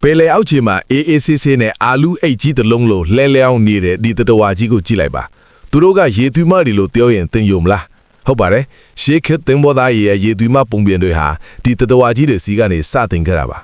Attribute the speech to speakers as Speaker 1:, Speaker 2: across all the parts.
Speaker 1: ပယ်လေအောက်ခြေမှာအေးအေးဆေးဆေးနဲ့အာလူးအိတ်ကြီးတစ်လုံးလိုလဲလဲအောင်နေတဲ့ဒီတတော်ကြီးကိုကြည့်လိုက်ပါသူတို့ကရေသွီးမတွေလို့ပြောရင်သင်ယုံမလားဟုတ်ပါတယ်ရှေးခေတ်သင်္ဘောသားရဲ့ရေသွီးမပုံပြင်တွေဟာဒီတတော်ကြီးတွေစီကနေစတင်ခဲ့တာပါ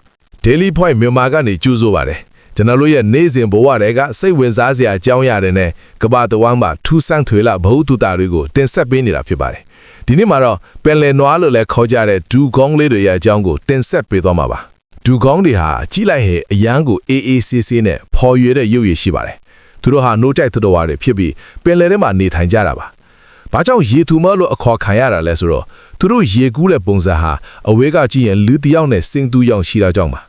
Speaker 1: Daily Point မြန်မာကနေကြိုးဆိုပါတယ်ကျွန်တော်တို့ရဲ့နေ့စဉ်ဘဝတွေကစိတ်ဝင်စားစရာအကြောင်းအရာတွေနဲ့ကမ္ဘာတဝန်းမှာထူးဆန်းထွေလာဘဝတူတာတွေကိုတင်ဆက်ပေးနေတာဖြစ်ပါတယ်ဒီနေ့မှာတော့ပယ်လယ်နွားလို့လည်းခေါ်ကြတဲ့ဒူကောင်းလေးတွေရဲ့အကြောင်းကိုတင်ဆက်ပေးသွားမှာပါဒူကောင်းတွေဟာကြီးလိုက်ဟဲ့အရန်ကိုအေးအေးဆေးဆေးနဲ့ဖော်ရွေတဲ့ရုပ်ရည်ရှိပါတယ်သူတို့ဟာနိုးတိုက်သတ္တဝါတွေဖြစ်ပြီးပယ်လယ်ထဲမှာနေထိုင်ကြတာပါဘာကြောင့်ရေသူမလို့အခေါ်ခံရတာလဲဆိုတော့သူတို့ရေကူးတဲ့ပုံစံဟာအဝေးကကြည့်ရင်လူတစ်ယောက်နဲ့စင်သူယောက်ရှိတာကြောင့်ပါ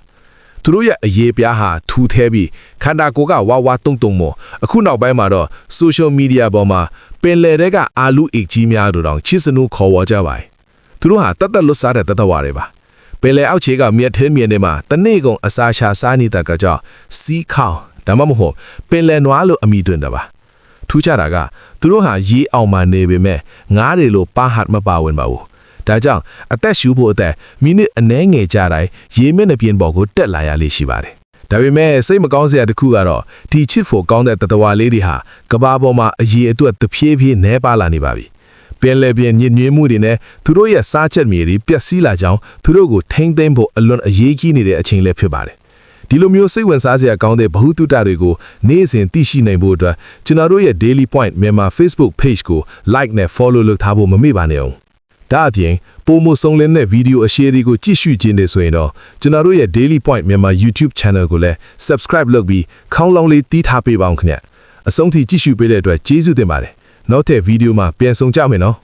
Speaker 1: သူတို့ရဲ့အရေးပြားဟာထူထဲပြီးခန္ဓာကိုယ်ကဝါဝါတုံတုံမောအခုနောက်ပိုင်းမှာတော့ social media ပေါ်မှာပင်လယ်တွေကအာလူအိတ်ကြီးများတို့တောင်ချစ်စနူးခေါ်ဝေါ်ကြပါတယ်သူတို့ဟာတတ်လွတ်စားတဲ့တသက်ဝါတွေပါပင်လယ်အောက်ခြေကမြက်ထဲမြင်နေမှာတနေ့ကုန်အစာရှာစားနေတဲ့ကကြောင့်စီးခေါင်းဒါမှမဟုတ်ပင်လယ်နွားလို့အမည်တွင်တာပါထူးခြားတာကသူတို့ဟာရေအောင်မှနေပေမဲ့ငါးတွေလိုပါဟတ်မပါဝင်ပါဘူးဒါကြောင့်အသက်ရှူဖို့အသက်မိနစ်အနည်းငယ်ကြာတိုင်းရေမျက်နှာပြင်ပေါ်ကိုတက်လာရလေးရှိပါတယ်ဒါပေမဲ့စိတ်မကောင်းစရာတစ်ခုကတော့ဒီချစ်ဖို့ကောင်းတဲ့တတဝါလေးတွေဟာကဘာပေါ်မှာအရေအတွက်တဖြည်းဖြည်းနှဲပါလာနေပါပြီပင်လယ်ပြင်ညစ်ညွေးမှုတွေနဲ့သူတို့ရဲ့စားချက်မြေတွေပျက်စီးလာကြောင်းသူတို့ကိုထိမ့်သိမ်းဖို့အလွန်အရေးကြီးနေတဲ့အချိန်လည်းဖြစ်ပါတယ်ဒီလိုမျိုးစိတ်ဝင်စားစရာကောင်းတဲ့ဗဟုသုတတွေကိုနေ့စဉ်သိရှိနိုင်ဖို့အတွက်ကျွန်တော်တို့ရဲ့ Daily Point မြန်မာ Facebook Page ကို Like နဲ့ Follow လုပ်ထားဖို့မမေ့ပါနဲ့အောင်ဒါအပြင်ပိုမိုဆုံးလင်းတဲ့ဗီဒီယိုအရှည်တွေကိုကြည့်ရှုခြင်းတွေဆိုရင်တော့ကျွန်တော်တို့ရဲ့ Daily Point မြန်မာ YouTube Channel ကိုလည်း Subscribe လုပ်ပြီးခေါင်းလောင်းလေးတီးထားပေးပါအောင်ခင်ဗျအဆုံးထိကြည့်ရှုပေးတဲ့အတွက်ကျေးဇူးတင်ပါတယ်နောက်ထပ်ဗီဒီယိုမှာပြန်ဆုံကြမယ်နော်